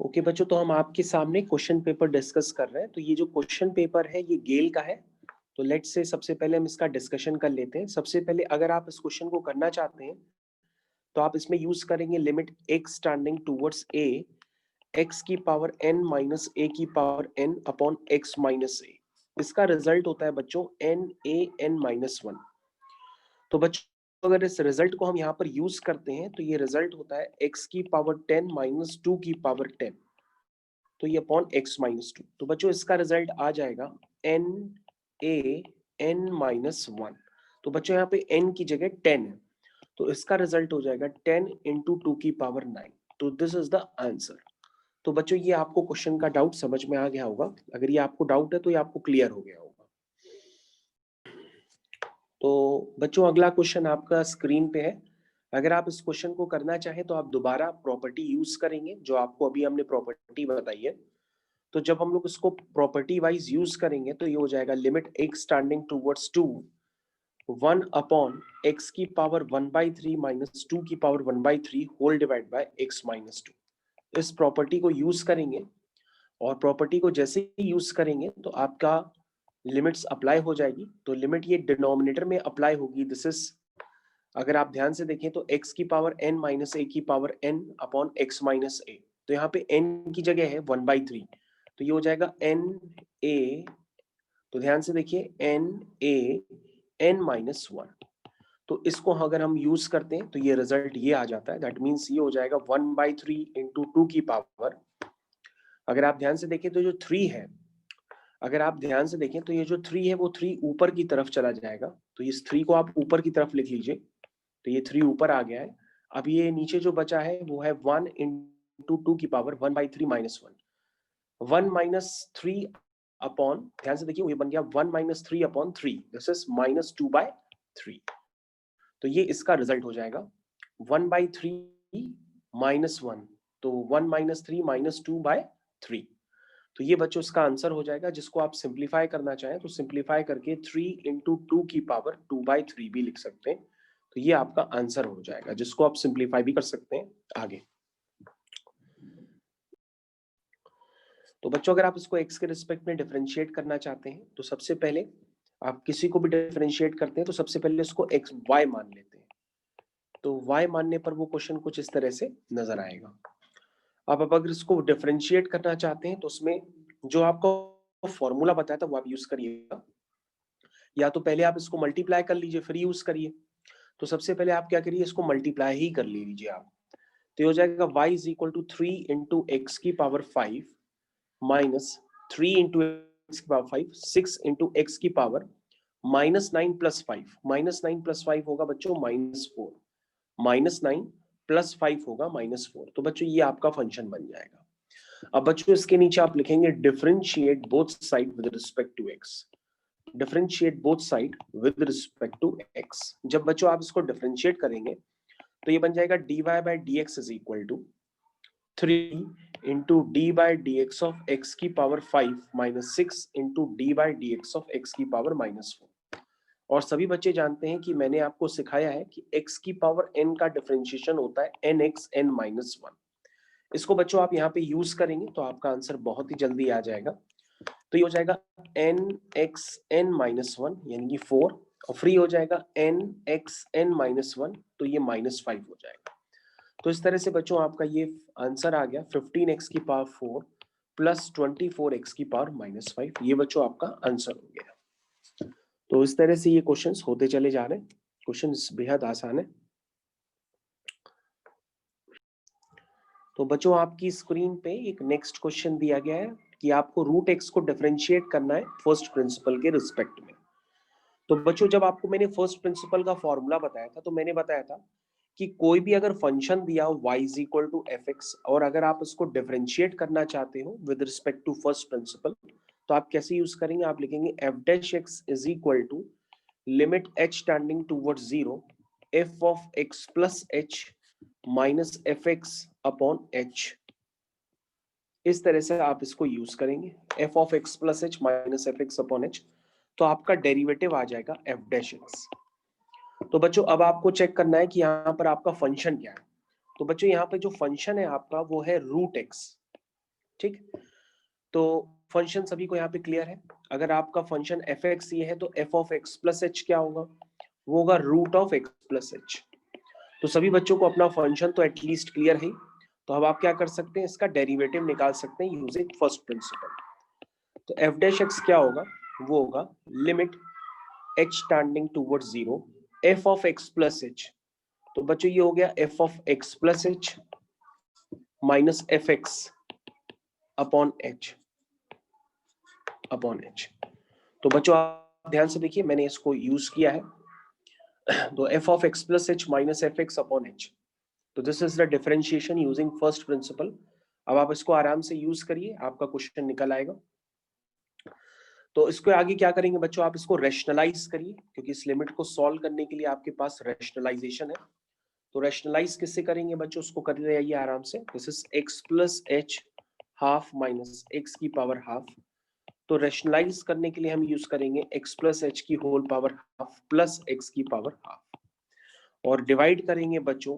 Okay बच्चों, तो हम आपके सामने क्वेश्चन पेपर डिस्कस कर रहे हैं। तो ये जो क्वेश्चन पेपर है ये गेल का है। तो लेट्स से सबसे पहले हम इसका डिस्कशन कर लेते हैं। सबसे पहले अगर आप इस क्वेश्चन को करना चाहते हैं तो आप इसमें यूज करेंगे limit x standing towards a x की पावर n माइनस a की power n upon x minus a। इसका रिजल्ट होता है बच्चों n a n माइनस 1। तो बच्चों अगर इस रिजल्ट को हम यहाँ पर यूज करते हैं तो ये रिजल्ट होता है x की पावर 10 माइनस 2 की पावर 10, तो ये अपॉन x माइनस 2। तो बच्चों इसका रिजल्ट आ जाएगा n a n माइनस 1। तो बच्चों यहाँ पे n की जगह 10 है, तो इसका रिजल्ट हो जाएगा 10 इंटू 2 की पावर 9। तो दिस इज द आंसर। तो बच्चों ये आपको क्वेश्चन का डाउट समझ में आ गया होगा। अगर ये आपको डाउट है तो ये आपको क्लियर हो गया होगा। तो बच्चों अगला क्वेश्चन आपका स्क्रीन पे है। अगर आप इस क्वेश्चन को करना चाहें तो आप दोबारा प्रॉपर्टी यूज करेंगे जो आपको अभी हमने प्रॉपर्टी बताई है। तो जब हम लोग इसको प्रॉपर्टी वाइज यूज करेंगे तो ये हो जाएगा limit x standing towards 2 1 upon x की पावर 1/3 माइनस 2 की power 1/3 whole divide by x minus 2। इस प्रॉपर्टी को यूज करेंगे और प्रॉपर्टी को जैसे ही यूज करेंगे तो आपका लिमिट्स अप्लाई हो जाएगी। तो लिमिट ये डिनोमिनेटर में अप्लाई होगी। दिस इज, अगर आप ध्यान से देखें तो x की पावर n माइनस a की power n upon x minus a। तो यहाँ पे n की जगह है 1/3, तो ये हो जाएगा n a। तो ध्यान से देखिए n a n माइनस 1। तो इसको अगर हम यूज करते हैं तो ये रिजल्ट ये आ जाता है। दैट मीन्स ये हो जाएगा 1/3 इंटू 2 की पावर, अगर आप ध्यान से देखें तो जो 3 है, अगर आप ध्यान से देखें तो ये जो 3 है वो 3 ऊपर की तरफ चला जाएगा। तो इस 3 को आप ऊपर की तरफ लिख लीजिए। तो ये 3 ऊपर आ गया है। अब ये नीचे जो बचा है वो है 1 इंटू 2 की पावर 1/3 माइनस 1। 1 माइनस 3 अपॉन, ध्यान से देखिए ये बन गया 1 minus 3 upon 3, this is minus 2/3। तो ये इसका रिजल्ट हो जाएगा 1/3 माइनस 1। तो 1 माइनस 3 माइनस 2/3। तो ये बच्चों इसका आंसर हो जाएगा। जिसको आप सिंप्लीफाई करना चाहें तो सिंप्लीफाई करके 3 इंटू 2 की पावर 2/3 भी लिख सकते हैं। तो ये आपका आंसर हो जाएगा, जिसको आप सिंप्लीफाई भी कर सकते हैं आगे। तो बच्चों अगर आप इसको x के रिस्पेक्ट में डिफरेंशिएट करना चाहते हैं तो सबसे पहले आप किसी को भी डिफरेंशिएट करते हैं तो सबसे पहले उसको x y मान लेते हैं। तो y मानने पर वो क्वेश्चन कुछ इस तरह से नजर आएगा। अब अगर इसको डिफरेंशिएट करना चाहते हैं तो उसमें जो आपको फॉर्मूला बताया था वो आप यूज करिएगा, या तो पहले आप इसको मल्टीप्लाई कर लीजिए फिर यूज करिए। तो सबसे पहले आप क्या करिए, इसको मल्टीप्लाई ही कर लीजिए आप। तो ये हो जाएगा y is equal to 3 into X की पावर 5 माइनस 3 इंटू एक्स की पावर 5 6 इंटू एक्स की power minus 9 plus 5। Minus 9 plus 5 होगा बच्चों माइनस 4, माइनस 9 प्लस 5 होगा माइनस 4। तो बच्चों ये आपका फंक्शन बन जाएगा। अब बच्चों इसके नीचे आप लिखेंगे differentiate both side with respect to X. Differentiate both side with respect to X. जब बच्चों आप इसको डिफरेंशिएट करेंगे तो ये बन जाएगा dy by D X is equal to 3 into D by D X of X की power 5 minus 6 into D by D X of X की पावर माइनस 4। और सभी बच्चे जानते हैं कि मैंने आपको सिखाया है कि x की पावर n का डिफरेंशिएशन होता है nx n माइनस 1। इसको बच्चों आप यहाँ पे यूज करेंगे तो आपका आंसर बहुत ही जल्दी आ जाएगा। तो ये हो जाएगा nx n माइनस 1 यानी कि 4, और फ्री हो जाएगा nx n माइनस 1, तो ये माइनस 5 हो जाएगा। तो इस तरह से बच्चों आपका ये आंसर आ गया 15x की पावर 4 प्लस 24x की पावर माइनस 5। ये बच्चों आपका आंसर हो गया। तो इस तरह से ये क्वेश्चंस होते चले जा रहे हैं। क्वेश्चंस बेहद आसान है। तो बच्चों आपकी स्क्रीन पे एक नेक्स्ट क्वेश्चन दिया गया है कि आपको रूट एक्स को डिफरेंशिएट करना है फर्स्ट प्रिंसिपल के रिस्पेक्ट में। तो बच्चों जब आपको मैंने फर्स्ट प्रिंसिपल का फॉर्मूला बताया था तो मैंने बताया था कि कोई भी अगर फंक्शन दिया हो y is equal to F X, और अगर आप उसको डिफरेंशिएट करना चाहते हो with respect to first principle तो आप कैसे यूज करेंगे, आप लिखेंगे F dash X is equal to limit h tending towards 0 f of x plus h minus F X upon h। इस तरह से आप इसको यूज करेंगे f of x plus h minus F X upon h। तो आपका derivative आ जाएगा F dash x. तो बच्चों अब आपको चेक करना है कि यहाँ पर आपका फंक्शन क्या है। तो बच्चों यहाँ पे जो फंक्शन है आपका वो है रूट एक्स। ठीक, तो फंक्शन सभी को यहाँ पे क्लियर है। अगर आपका फंक्शन एफ एक्स ये है तो F of X plus H क्या होगा, वो होगा root of X plus H. तो सभी बच्चों को अपना फंक्शन तो एटलीस्ट क्लियर है। तो अब आप क्या कर सकते हैं, इसका डेरिवेटिव निकाल सकते हैं यूजिंग फर्स्ट प्रिंसिपल। तो एफ डैश एक्स क्या होगा, वो होगा limit H tending towards zero F of X plus H. तो बच्चों ये हो गया F of X plus H minus F X upon H upon H. तो बच्चों आप ध्यान से देखिए, मैंने इसको यूज किया है। तो F of X plus H minus F X upon H, तो this is the differentiation using first principle. अब आप इसको आराम से यूज करिए, आपका क्वेश्चन निकल आएगा। तो इसको आगे क्या करेंगे बच्चों, आप इसको रैशनलाइज करिए, क्योंकि इस लिमिट को सॉल्व करने के लिए आपके पास रैशनलाइजेशन है। तो रैशनलाइज किससे करेंगे बच्चों, उसको कर जाइए आराम से। This is X plus H half minus X की पावर हाफ। तो रैशनलाइज करने के लिए हम यूज करेंगे एक्स प्लस एच की whole power half plus X की पावर हाफ, और डिवाइड करेंगे बच्चों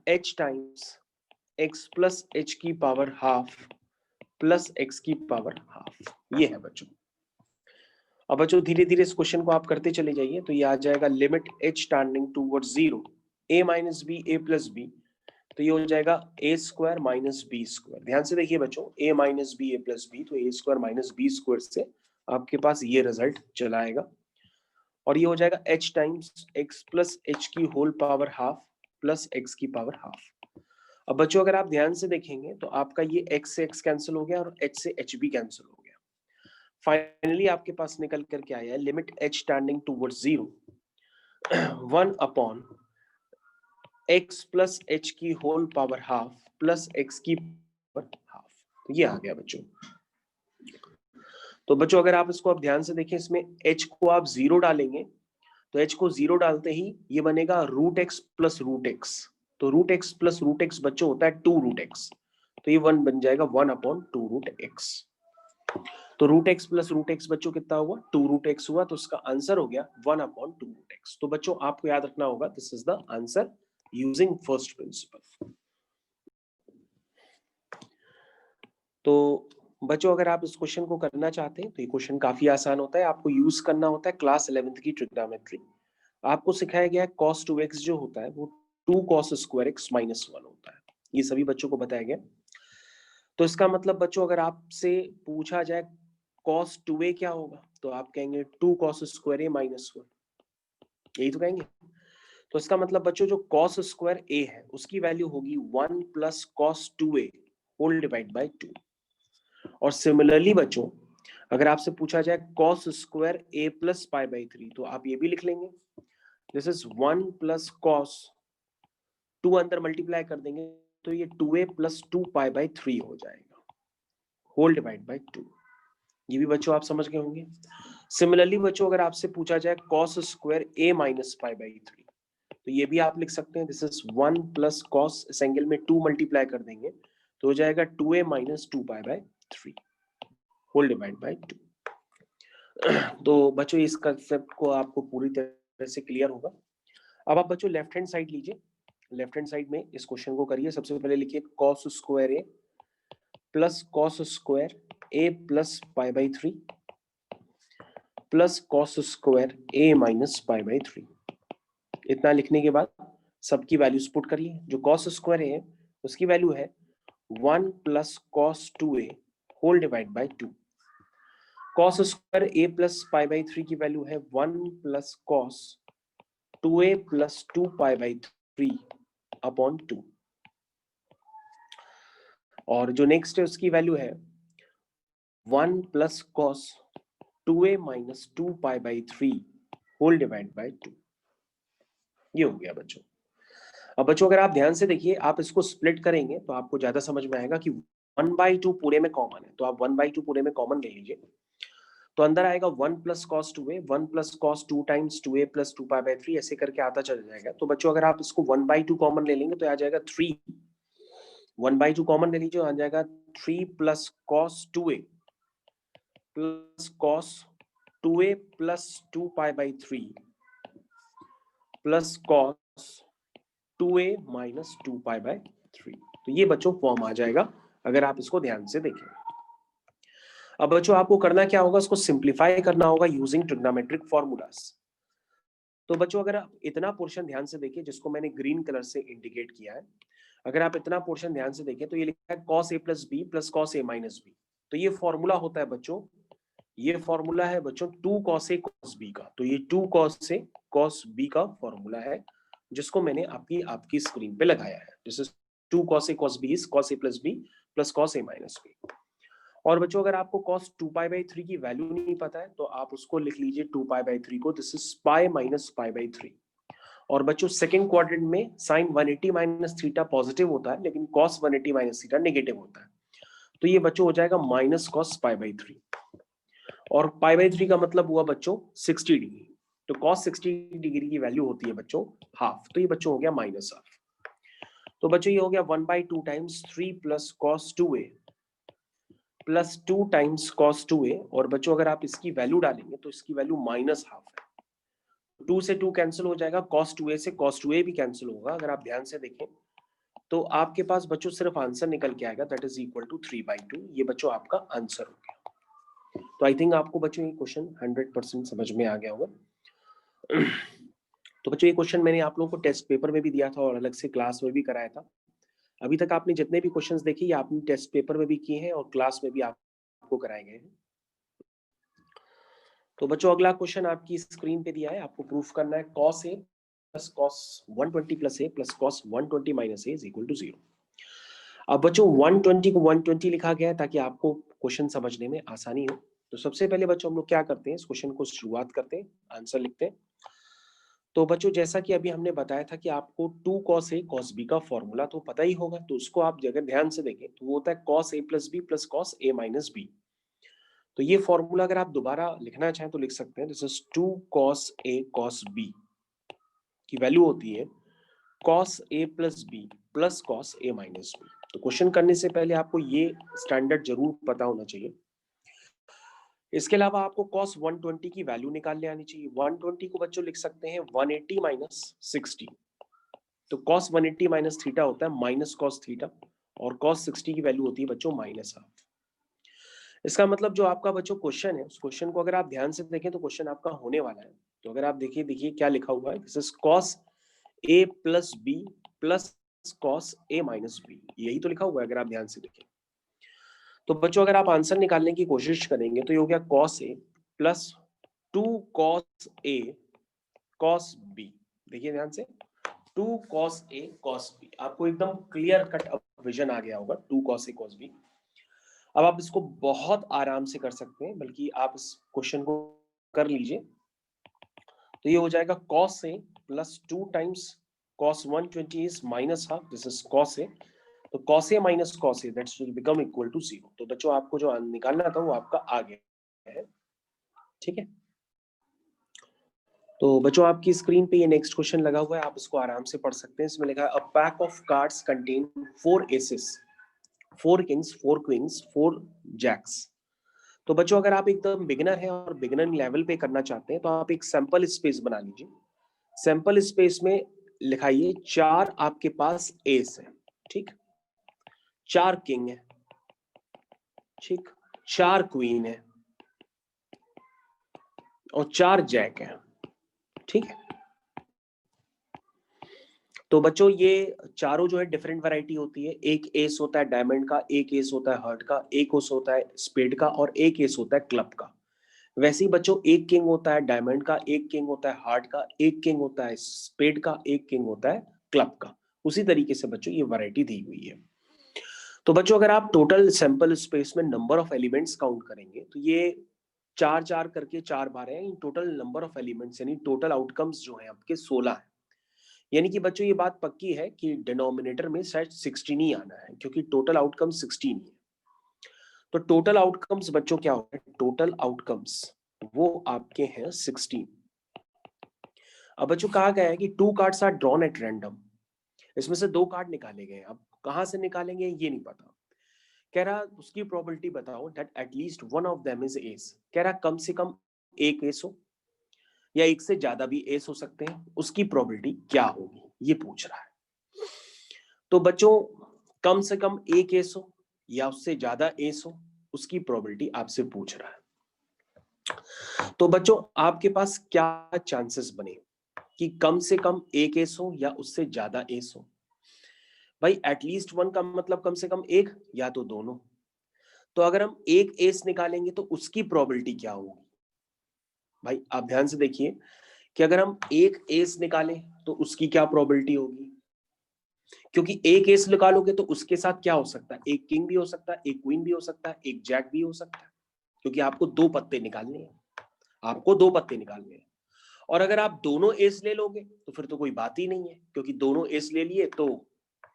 h times x plus H की पावर हाफ प्लस x की पावर हाफ। ये है बच्चों। अब बच्चों धीरे धीरे इस क्वेश्चन को आप करते चले जाइए। तो ये आ जाएगा limit h tending towards zero a minus B A plus B. तो ये हो जाएगा A square minus B square. ध्यान से देखिए बच्चों, a minus B A plus B, तो A square minus B square से आपके पास ये रिजल्ट चला आएगा। और ये हो जाएगा h times x plus H की whole power half plus x की पावर हाफ। अब बच्चों अगर आप ध्यान से देखेंगे तो आपका ये x से x कैंसिल हो गया और h से h भी कैंसिल हो गया। फाइनली आपके पास निकल करके आया है limit h tending towards zero 1 upon x plus H की whole power half plus x की पावर हाफ। तो ये आ गया बच्चों। तो बच्चों अगर आप इसको आप ध्यान से देखें, इसमें h को आप जीरो डालेंगे, तो h को जीरो डालते ही ये बनेगा root X plus root X. तो root X plus root X बच्चों होता है टू रूट एक्स, तो ये वन बन जाएगा one upon two root X. तो root X plus root X बच्चों कितना हुआ, टू रूट एक्स हुआ, तो उसका आंसर हो गया one upon two root X. तो बच्चों आपको याद रखना होगा, this is the answer using first principle. तो बच्चों अगर आप इस क्वेश्चन को करना चाहते हैं तो ये क्वेश्चन काफी आसान होता है। आपको यूज करना होता है क्लास 11th की ट्रिग्नोमेट्री। आपको सिखाया गया है cos 2x जो होता है वो 2 cos स्क्वायर x माइनस 1 होता है। ये सभी बच्चों को बताया गया। तो इसका मतलब बच्चों अगर आपसे पूछा जाए cos 2a क्या होगा, तो आप कहेंगे 2 cos स्क्वायर a माइनस 1, यही तो कहेंगे। तो इसका मतलब बच्चों जो cos स्क्वायर a है उसकी वैल्यू होगी 1 plus cos 2a whole divide by 2। और सिमिलरली बच्चों अगर आपसे पूछा जाए cos square a plus pi by 3, तो आप ये भी लिख लेंगे, दिस इज 1 प्लस cos, 2 अंदर मल्टीप्लाई कर देंगे तो ये 2a प्लस 2 पाई बाई 3 हो जाएगा होल डिवाइड बाई 2। ये भी बच्चों आप समझ गए होंगे। सिमिलरली बच्चों अगर आपसे पूछा जाए cos square a minus pi by 3, तो ये भी आप लिख सकते हैं, दिस इज 1 प्लस cos, इस एंगल में 2 मल्टीप्लाई कर देंगे तो हो जाएगा 2a minus 2 pi by 3 whole divide by 2। तो बच्चों इस कंसेप्ट को आपको पूरी तरह से क्लियर होगा। अब आप बच्चों लेफ्ट हैंड साइड लीजिए, लेफ्ट हैंड साइड में इस क्वेश्चन को करिए। सबसे पहले लिखिए cos square a plus cos square a plus pi by 3 plus cos square a minus pi by 3। इतना लिखने के बाद सबकी वैल्यूज पुट करिए। जो cos स्क्वायर है उसकी वैल्यू है 1 plus cos 2a whole divide by 2। cos square a plus pi by 3 की वैल्यू है 1 plus cos 2a plus 2 pi by 3 upon 2। और जो नेक्स्ट है उसकी वैल्यू है 1 plus cos 2a minus 2 pi by 3 whole divide by 2। ये हो गया बच्चों। अब बच्चों अगर आप ध्यान से देखिए, आप इसको स्प्लिट करेंगे तो आपको ज्यादा समझ में आएगा कि 1/2 पूरे में कॉमन है, तो आप 1/2 पूरे में कॉमन ले लीजिए। तो अंदर आएगा 1 plus cos 2a, 1 plus cos 2 times 2a plus 2 pi by 3, ऐसे करके आता चल जाएगा। तो बच्चों अगर आप इसको 1/2 कॉमन ले लेंगे तो आ जाएगा 3। 1/2 कॉमन ले लीजिए, आ जाएगा 3 plus cos 2a plus cos 2a plus 2 pi by 3 plus cos 2a minus 2 pi by 3। तो ये बच्चों फॉर्म आ जाएगा अगर आप इसको ध्यान से देखें। अब बच्चों आपको करना क्या होगा, इसको सिंप्लीफाई करना होगा यूजिंग ट्रिग्नोमेट्रिक फॉर्मूलाज। तो बच्चों अगर आप इतना पोर्शन ध्यान से देखिए, जिसको मैंने ग्रीन कलर से इंडिकेट किया है, अगर आप इतना पोर्शन ध्यान से देखें तो ये लिखा है cos a plus B plus cos a minus B. तो ये फॉर्मूला होता है बच्चों, ये फॉर्मूला है बच्चों 2 cos a cos b का। तो ये 2 cos a cos b का फॉर्मूला है, जिसको मैंने आपकी स्क्रीन पे लगाया है। This is 2 cos a cos b is cos a plus B plus cos a minus B. और बच्चों अगर आपको cos 2π/3 की वैल्यू नहीं पता है तो आप उसको लिख लीजिए 2π/3 को, दिस इज पाई माइनस π/3। और बच्चों सेकंड क्वाड्रेंट में साइन 180 माइनस थीटा पॉजिटिव होता है, लेकिन cos 180 माइनस थीटा नेगेटिव होता है। तो ये बच्चों हो जाएगा माइनस cos π/3। और π/3 का मतलब हुआ बच्चों 60 डिग्री। तो cos 60 डिग्री की वैल्यू होती है बच्चों हाफ। तो ये बच्चों हो गया माइनस हाफ। तो बच्चों ये हो गया 1/2 times 3 plus cos 2a plus 2 times cos 2a। और बच्चों अगर आप इसकी वैल्यू डालेंगे तो इसकी वैल्यू माइनस हाफ है। 2 से 2 कैंसिल हो जाएगा, cos 2a से cos 2a भी कैंसिल होगा। अगर आप ध्यान से देखें तो आपके पास बच्चों सिर्फ आंसर निकल के आएगा, दैट इज इक्वल टू 3/2। ये बच्चों आपका आंसर हो गया। तो आई थिंक आपको बच्चों ये क्वेश्चन 100% समझ में आ गया होगा। तो बच्चों ये क्वेश्चन मैंने आप लोगों को टेस्ट पेपर में भी दिया था और अलग से क्लास में भी कराया था। अभी तक आपने जितने भी क्वेश्चंस देखे ये आपने टेस्ट पेपर में भी किए हैं और क्लास में भी आपको कराए गए हैं। तो बच्चों अगला क्वेश्चन आपकी स्क्रीन पे दिया है, आपको प्रूफ करना है cos a plus cos 120 plus a plus cos 120 minus a is equal to 0। अब बच्चों 120 को 120 लिखा गया है ताकि आपको क्वेश्चन समझने में आसानी हो। तो सबसे पहले बच्चों हम लोग क्या करते हैं, इस क्वेश्चन को शुरुआत करते हैं, आंसर लिखते हैं। तो बच्चों जैसा कि अभी हमने बताया था कि आपको 2 cos a cos b का फॉर्मूला तो पता ही होगा। तो उसको आप अगर ध्यान से देखें तो वो होता है cos a plus B plus cos a minus B. तो ये फॉर्मूला अगर आप दोबारा लिखना चाहें तो लिख सकते हैं, this is 2 cos a cos b की वैल्यू होती है cos a plus B plus cos a minus B. तो क्वेश्चन करने से पहले आपको ये स्टैंडर्ड जरूर पता होना चाहिए। इसके अलावा आपको cos 120 की वैल्यू निकालने आनी चाहिए। 120 को बच्चों लिख सकते हैं 180 माइनस 60। तो cos 180 माइनस थीटा होता है माइनस cos थीटा, और cos 60 की वैल्यू होती है बच्चों माइनस हाफ। इसका मतलब जो आपका बच्चों क्वेश्चन है, उस क्वेश्चन को अगर आप ध्यान से देखें तो क्वेश्चन आपका होने वाला है। तो अगर आप देखिए क्या लिखा हुआ है, this is cos a plus B plus cos a minus B, यही तो लिखा हुआ है अगर आप ध्यान से देखें। तो बच्चों अगर आप आंसर निकालने की कोशिश करेंगे तो ये हो गया cos a plus 2 cos a cos b। देखिए ध्यान से 2 cos a cos b, आपको एकदम क्लियर कट विजन आ गया होगा 2 cos a cos b। अब आप इसको बहुत आराम से कर सकते हैं, बल्कि आप इस क्वेश्चन को कर लीजिए। तो ये हो जाएगा cos a plus 2 times cos 120 is minus half, this is cos a। तो cos a minus cos a that's will become equal to 0। तो बच्चों आपको जो निकालना था वो आपका आ गया है, ठीक है। तो बच्चों आपकी स्क्रीन पे ये नेक्स्ट क्वेश्चन लगा हुआ है, आप इसको आराम से पढ़ सकते हैं। इसमें लिखा है a pack of cards contain 4 aces, 4 kings, 4 queens, 4 jacks. तो बच्चों अगर आप एकदम बिगिनर हैं और बिगिनर लेवल पे करना चाहते हैं तो आप एक सैंपल स्पेस बना लीजिए। सैंपल स्पेस में लिखाइए 4 आपके पास एस है, ठीक, 4 किंग है, ठीक, 4 क्वीन है और 4 जैक है, ठीक है। तो बच्चों ये चारों जो है डिफरेंट वैरायटी होती है। एक एस होता है डायमंड का, एक एस होता है हार्ट का, एक एस होता है स्पेड का और एक एस होता है क्लब का। वैसे ही बच्चों एक किंग होता है डायमंड का, एक किंग होता है हार्ट का, एक किंग होता है स्पेड का, एक किंग होता है क्लब का। उसी तरीके से बच्चों ये वैरायटी दी हुई है। तो बच्चों अगर आप टोटल सैंपल स्पेस में नंबर ऑफ एलिमेंट्स काउंट करेंगे तो ये 4 करके 4 बार है। In total number of elements यानी टोटल आउटकम्स जो है आपके 16 है। यानी कि बच्चों ये बात पक्की है कि डिनोमिनेटर में शायद 16 ही आना है, क्योंकि टोटल आउटकम 16 ही है। तो टोटल आउटकम्स बच्चों क्या होगा, टोटल आउटकम्स वो आपके हैं 16। अब बच्चों कहा गया है कि 2 cards are drawn at random, इसमें से 2 कार्ड निकाले गए। अब कहां से निकालेंगे ये नहीं पता। कह रहा उसकी प्रोबेबिलिटी बताओ that at least one of them is S. कह रहा कम से कम एक एस हो या एक से ज्यादा भी एस हो सकते हैं, उसकी प्रोबेबिलिटी क्या होगी ये पूछ रहा है। तो बच्चों कम से कम एक एस हो या उससे ज्यादा एस हो, उसकी प्रोबेबिलिटी आपसे पूछ रहा है। तो बच्चों आपके पास क्या चांसेस बने कि कम से कम एक एस हो या उससे ज्यादा एस हो? भाई एटलीस्ट वन का मतलब कम से कम एक या तो दोनों। तो अगर हम एक एस निकालेंगे तो उसकी प्रोबेबिलिटी क्या होगी? भाई आप ध्यान से देखिए कि अगर हम एक एस निकालें तो उसकी क्या प्रोबेबिलिटी होगी, क्योंकि एक एस निकालोगे तो उसके साथ क्या हो सकता है, एक किंग भी हो सकता है, एक क्वीन भी हो सकता है, एक जैक भी हो सकता है, क्योंकि आपको दो पत्ते निकालने हैं, आपको दो पत्ते निकालने हैं। और अगर आप दोनों एस ले लोगे तो फिर तो कोई बात ही नहीं है, क्योंकि दोनों एस ले लिए तो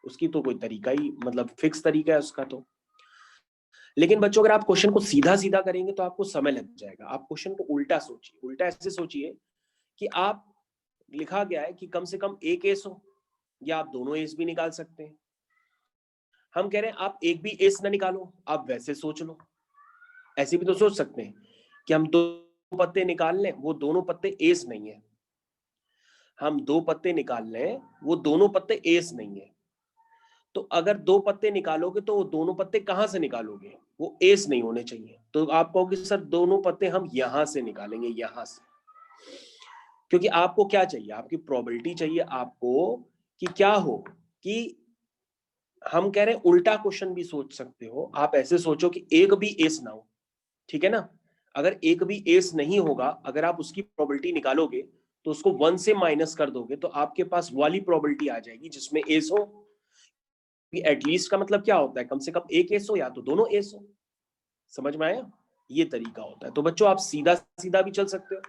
उसकी तो कोई तरीका ही, मतलब फिक्स तरीका है उसका। तो लेकिन बच्चों अगर आप क्वेश्चन को सीधा सीधा करेंगे तो आपको समय लग जाएगा। आप क्वेश्चन को उल्टा सोचिए, उल्टा ऐसे सोचिए कि आप, लिखा गया है कि कम से कम एक एस हो, या आप दोनों एस भी निकाल सकते हैं। हम कह रहे हैं आप एक भी एस ना निकालो, आप वैसे सोच लो। ऐसे भी तो सोच सकते हैं कि हम दो पत्ते निकाल लें, वो दोनों पत्ते एस नहीं है। हम दो पत्ते निकाल लें, वो दोनों पत्ते एस नहीं है। तो अगर दो पत्ते निकालोगे तो वो दोनों पत्ते कहां से निकालोगे, वो एस नहीं होने चाहिए। तो आप कहोगे सर दोनों पत्ते हम यहां से निकालेंगे, यहां से। क्योंकि आपको क्या चाहिए, आपकी प्रोबेबिलिटी चाहिए आपको कि क्या हो, कि हम कह रहे हैं उल्टा क्वेश्चन भी सोच सकते हो। आप ऐसे सोचो कि एक भी एस ना हो, ठीक है ना। अगर एक भी एस नहीं होगा, अगर आप उसकी प्रोबेबिलिटी निकालोगे तो उसको वन से माइनस कर दोगे तो आपके पास वाली प्रोबेबिलिटी आ जाएगी जिसमें एस हो। एटलीस्ट का मतलब क्या होता है, कम से कम एक एस हो या तो दोनों एस हो। समझ में आया? ये तरीका होता है। तो बच्चों आप सीधा सीधा भी चल सकते हो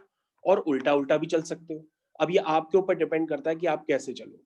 और उल्टा उल्टा भी चल सकते हो। अब ये आपके ऊपर डिपेंड करता है कि आप कैसे चलो।